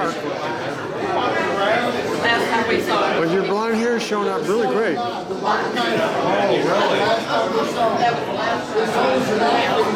Last time we saw it. But your blonde hair is showing up really great. That was the last time.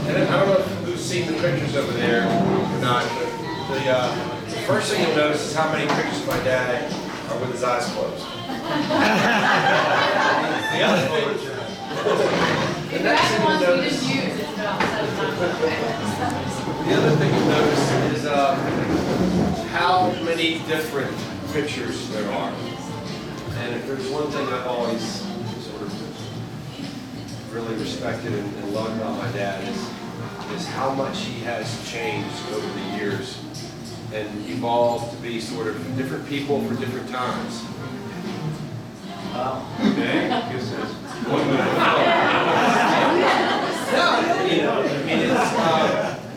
And I don't know who's seen the pictures over there or not, but the first thing you'll notice is how many pictures of my dad are with his eyes closed. The other thing, In fact, the ones we just used, it's about 7 times. the other thing you'll notice is how many different pictures there are. And if there's one thing I've always sort of really respected and loved about my dad is how much he has changed over the years and evolved to be sort of different people for different times. Okay.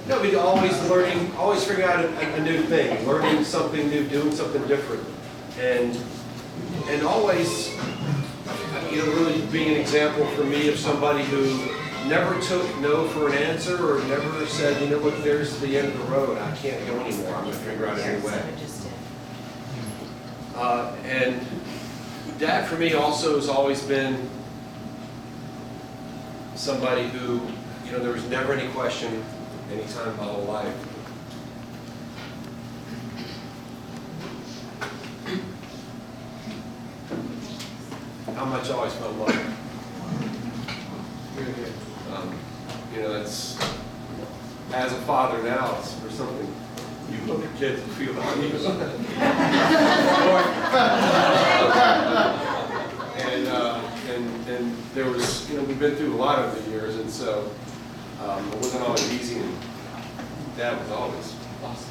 No, we always learning, always figuring out a new thing, learning something new, doing something different, and always, really being an example for me of somebody who never took no for an answer or never said, look, there's the end of the road. I can't go anymore. I'm going to figure out a new way. And Dad, for me, also has always been somebody who, there was never any question any time in my whole life. How much I always felt loved. That's, as a father now, it's for something you look at kids and feel about you. And there was, we've been through a lot over the years, and so it wasn't always easy, and Dad was always awesome.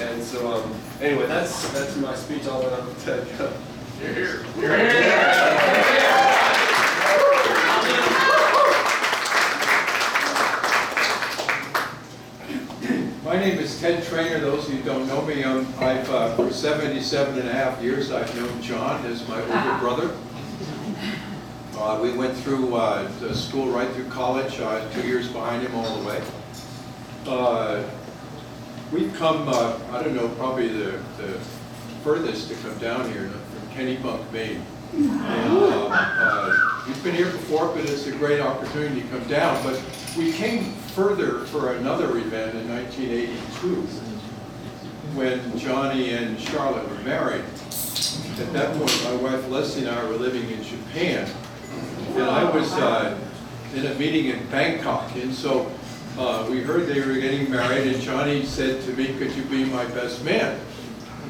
And so, anyway, that's my speech. I'll let Ted go. You're here. You're here. My name is Ted Trainer. Those of you who don't know me, I've for 77.5 years I've known John as my older brother. We went through the school right through college, 2 years behind him all the way. We've come, I don't know, probably the furthest to come down here from Kennebunk, Maine. And we've been here before, but it's a great opportunity to come down. But we came further for another event in 1982 when Johnny and Charlotte were married. At that point, my wife Leslie and I were living in Japan. And I was in a meeting in Bangkok. And so we heard they were getting married, and Johnny said to me, "Could you be my best man?"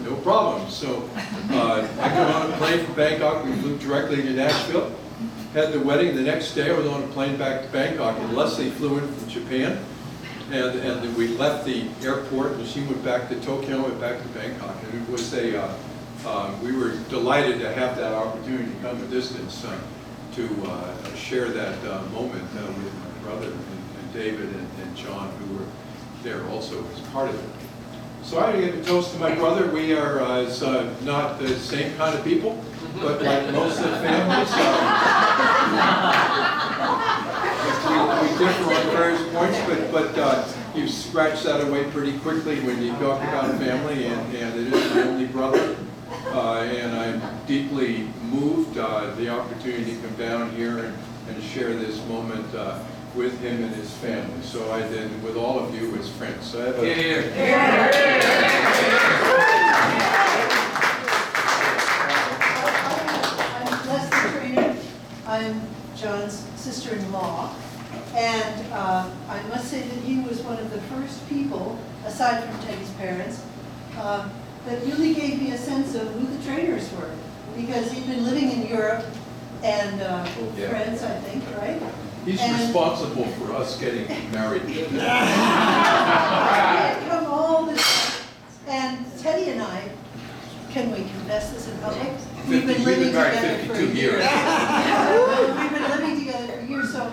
No problem. So I got on a plane from Bangkok. We flew directly to Nashville. Had the wedding. The next day I was on a plane back to Bangkok, and Leslie flew in from Japan. And we left the airport, and she went back to Tokyo, went back to Bangkok. And it was we were delighted to have that opportunity to come a distance to share that moment with my brother and David and John, who were there also as part of it. So I give a toast to my brother. We are not the same kind of people, but like most of the families, we differ on various points, but you scratch that away pretty quickly when you talk about a family, and it is my only brother. And I'm deeply moved the opportunity to come down here and share this moment with him and his family. So I did with all of you as friends. So I have I'm Leslie Trainer. I'm John's sister-in-law. And I must say that he was one of the first people, aside from Teddy's parents, that really gave me a sense of who the Trainers were, because he'd been living in Europe and France, I think, right? He's responsible for us getting married. He had come all this, and Teddy and I, can we confess this in public? We've been living together for 52 years. We've been living together for years. So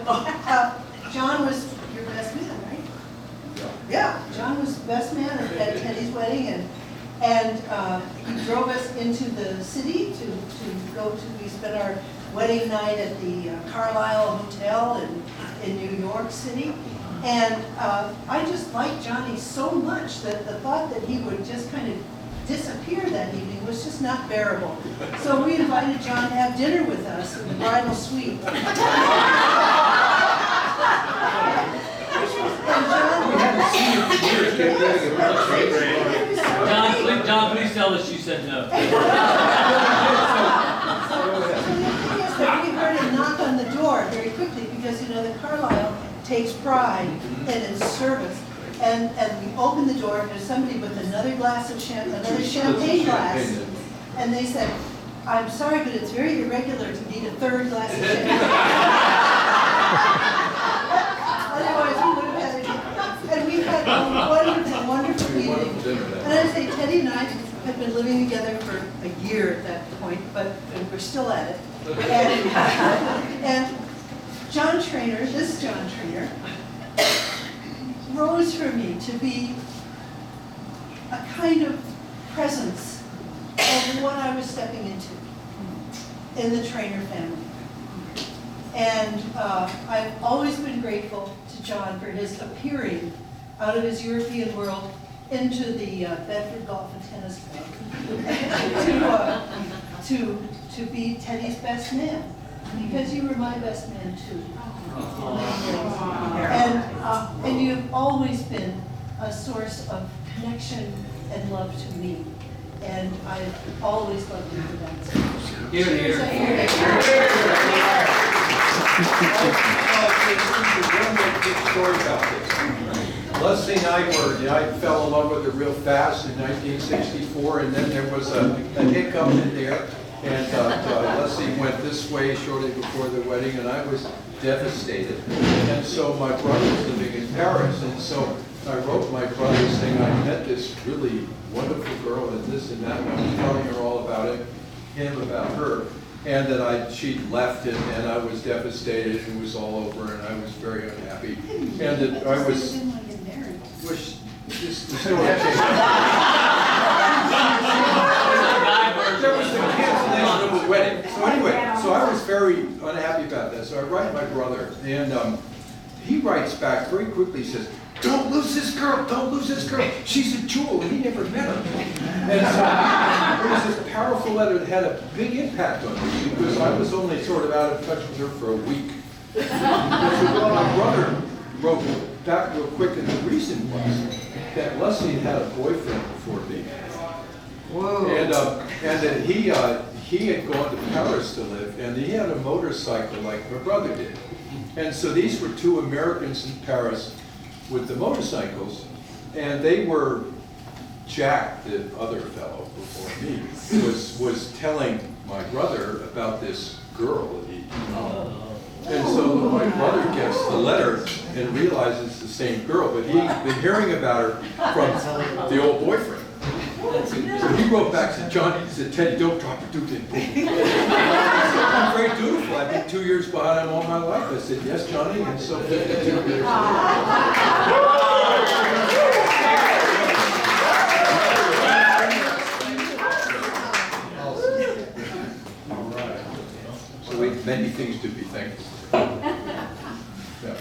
John was your best man, right? Yeah, John was best man at Teddy's wedding, and he drove us into the city to go to. We spent our wedding night at the Carlisle Hotel in New York City, and I just liked Johnny so much that the thought that he would just kind of disappear that evening was just not bearable. So we invited John to have dinner with us in the bridal suite. John, please tell us you said no. So we heard a knock on the door very quickly because, you know, the Carlisle takes pride in its service. And we opened the door and there's somebody with another glass of another champagne glass. And they said, "I'm sorry, but it's very irregular to need a third glass of champagne." Otherwise, we would have had it. And we had a wonderful, wonderful meeting. And I say, Teddy and I had been living together for a year at that point, but we're still at it. And John Trainer, this John Trainer, rose for me to be a kind of presence of what I was stepping into in the Trainer family. And I've always been grateful to John for his appearing out of his European world into the Bedford Golf and Tennis Club to be Teddy's best man, because you were my best man too. And you've always been a source of connection and love to me. And I've always loved you for that. Here, here. Story about this. Leslie and I fell in love with her real fast in 1964, and then there was a hiccup in there, and Leslie went this way shortly before the wedding, and I was devastated. And so my brother was living in Paris, and so I wrote my brother saying I met this really wonderful girl and this and that, and I was telling her all about him about her. And that she'd left him, and I was devastated, and it was all over, and I was very unhappy. And that I was, this story changed. There was the cancellation of the wedding. So anyway, so I was very unhappy about that. So I write my brother, and he writes back very quickly, says, "Don't lose this girl, don't lose this girl. She's a jewel," and he never met her. And so it was this powerful letter that had a big impact on me because I was only sort of out of touch with her for a week. And so my brother wrote back real quick, and the reason was that Leslie had a boyfriend before me. Whoa. And that he had gone to Paris to live, and he had a motorcycle like my brother did. And so these were two Americans in Paris with the motorcycles, and they were, Jack, the other fellow before me, was telling my brother about this girl that he knew. And so my brother gets the letter and realizes it's the same girl, but he'd been hearing about her from the old boyfriend. So he wrote back to John, he said, "Teddy, don't drop your dude in." I'm very dutiful. I've been 2 years behind him all my life. I said, "Yes, Johnny," and so 52 years later. So we have many things to be thankful for. Yeah.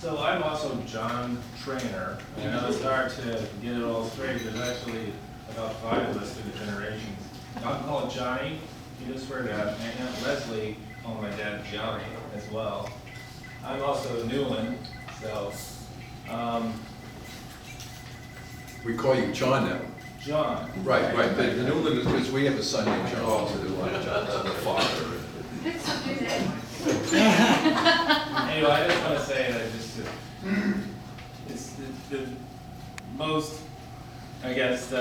So I'm also John Trainer, and I know it's hard to get it all straight. There's actually about 5 of us through the generations. I'm called Johnny. You just heard that. My Aunt Leslie called my dad Johnny as well. I'm also Newland, so We call you John now. John. Right. But the Newland is because we have a son named John, so there's a lot of Johns on the father. Anyway, I just want to say that it's the most, I guess,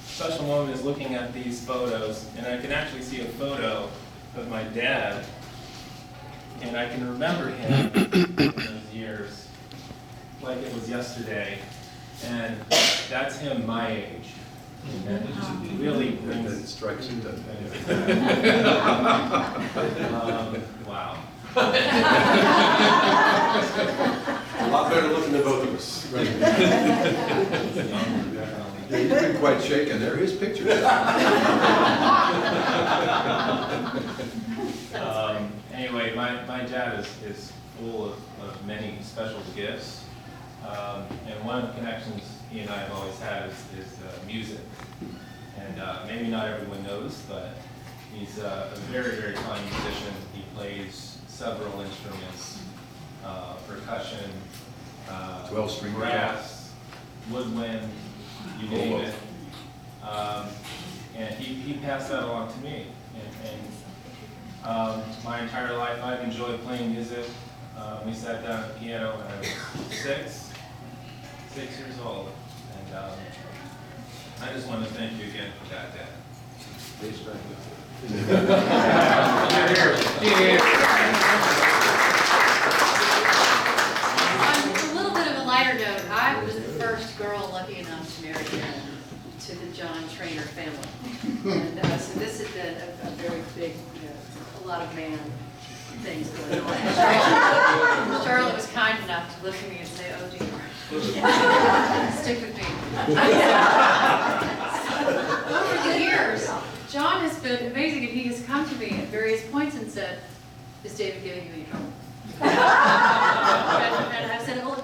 special moment is looking at these photos, and I can actually see a photo of my dad, and I can remember him in those years like it was yesterday, and that's him my age. And it really brings it strikes you, doesn't it? wow. A lot better looking than both of us. Right. Yeah, you've been quite shaken. There are his pictures. Anyway, my dad is full of many special gifts. And one of the connections he and I have always had is music. And maybe not everyone knows, but he's a very, very fine musician. He plays several instruments, percussion, 12-string brass, woodwind, you name it. And he passed that along to me. And my entire life I've enjoyed playing music. We sat down at the piano when I was 6 years old. And I just want to thank you again for that, Dad. Please, thank you. On a little bit of a lighter note, I was the first girl lucky enough to marry him to the John Trainer family. And so this has been a very big, a lot of man things going on. Charlotte was kind enough to look at me and say, "Oh dear, stick with me." Over the years, John has been amazing, and he has come to me at various points and said, "Is David getting you any trouble?" and I've said, "Well,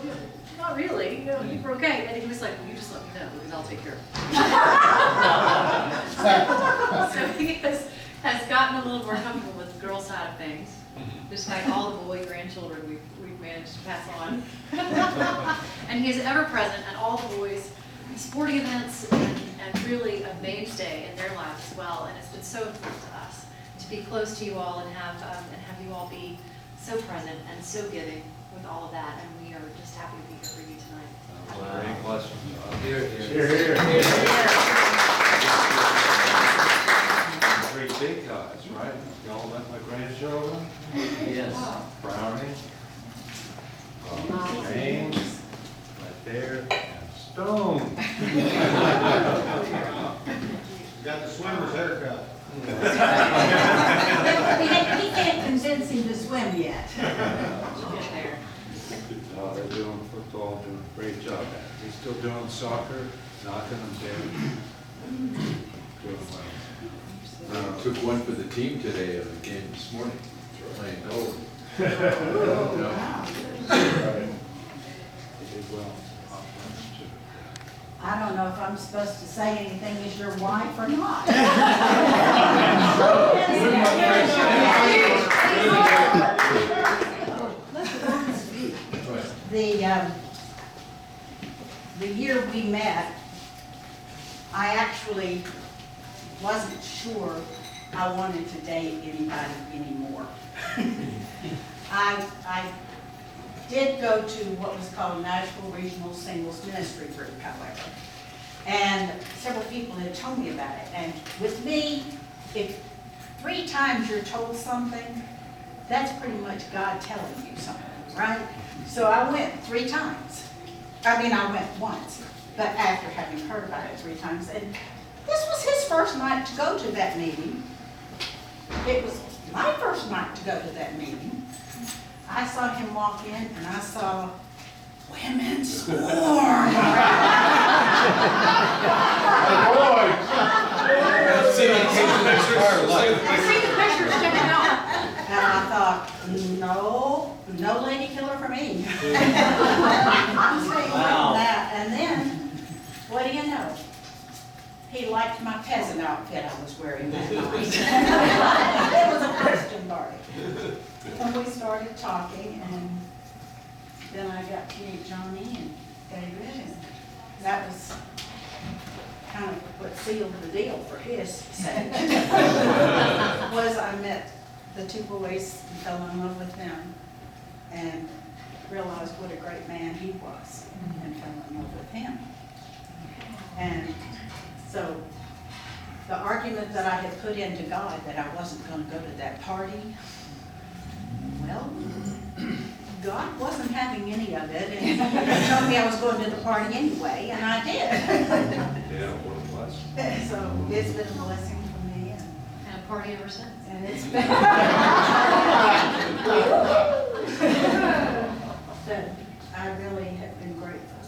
not really. You're okay." And he was like, "Well, you just let me know because I'll take care of it." So he has gotten a little more comfortable with the girl side of things. Despite all the boy grandchildren we've managed to pass on. And he is ever present at all the boys' sporting events and really a mainstay in their lives as well. And it's been so important to us to be close to you all and have you all be so present and so giving with all of that. And we are just happy to be here for you tonight. Great question. Three big guys, right? Y'all met my grandchildren? Yes. Brownie, James, right there, and Stone. Got the swimmer's haircut. He can't convince him to swim yet. Get there. They're doing football, doing a great job at it. He's still doing soccer, knocking them down. Doing well. Took one for the team today of the game this morning, playing goal. He did well. I don't know if I'm supposed to say anything as your wife or not. The year we met, I actually wasn't sure I wanted to date anybody anymore. I did go to what was called Nashville Regional Singles Ministry Group, however. And several people had told me about it. And with me, if 3 times you're told something, that's pretty much God telling you something, right? So I went 3 times. I mean, I went once, but after having heard about it 3 times. And this was his first night to go to that meeting. It was my first night to go to that meeting. I saw him walk in and I saw women swarm. I've seen the pictures. I see the pictures, check it out. And I thought, no lady killer for me. I'm saying that. And then, what do you know? He liked my peasant outfit I was wearing that night. It was a Christian party. And we started talking, and then I got to meet Johnny and David, and that was kind of what sealed the deal for his sake. Was I met the 2 boys and fell in love with them, and realized what a great man he was, and fell in love with him. And so the argument that I had put into God that I wasn't going to go to that party, well, God wasn't having any of it, and he told me I was going to the party anyway, and I did. Yeah, what a blessing. So it's been a blessing for me, And a party ever since. and it's been. But I really have been grateful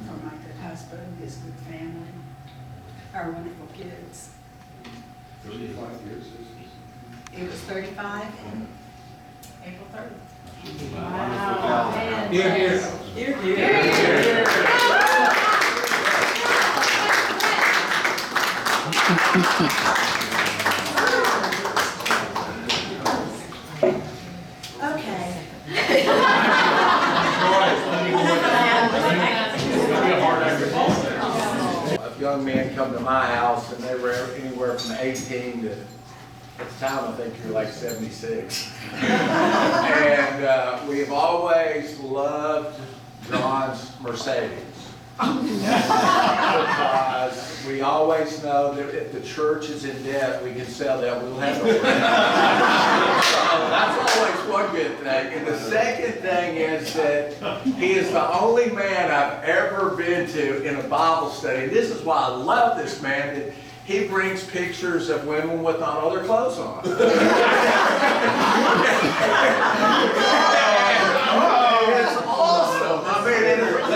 for my good husband, his good family, our wonderful kids. 35 years, is It was 35 in April 30th. Wow. And Here, here. yes. Okay. A young man come to my house and they were anywhere from 18 to, at the time I think you were like 76. And we have always loved John's Mercedes. Because we always know that if the church is in debt, we can sell that, we'll have a rent. So that's always one good thing. And the second thing is that he is the only man I've ever been to in a Bible study. And this is why I love this man, that he brings pictures of women with not all their clothes on. It's awesome. I mean,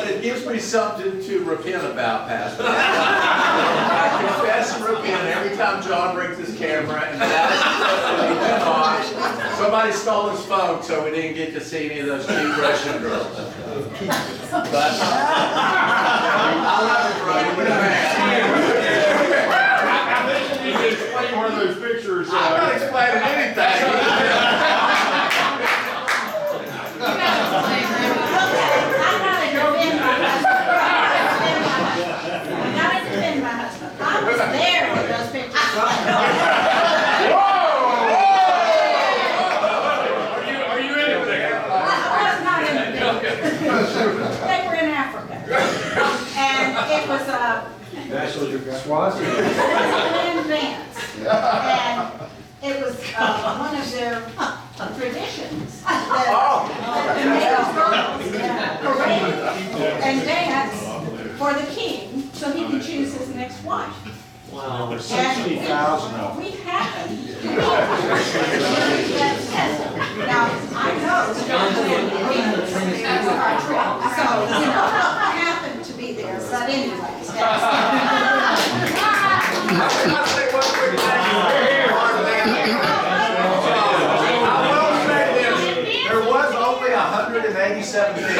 it gives me something to repent about, Pastor. I confess and repent every time John brings his camera, and that's on. Somebody stole his phone, so we didn't get to see any of those cute Russian girls. But I love it, brother. You're the man. You can explain where those pictures I'm not explaining anything. I was there when those pictures. Are you in there? I was not in the They were in Africa. And it was land dance. And it was one of their traditions that the male girls parade and dance for the king so he can choose his next wife. Wow, there's 60,000 of them. We happened to be now, I know John's our trip, so, you know, I happened to be there, but anyways, that's. I will say this, there was only 187 pictures.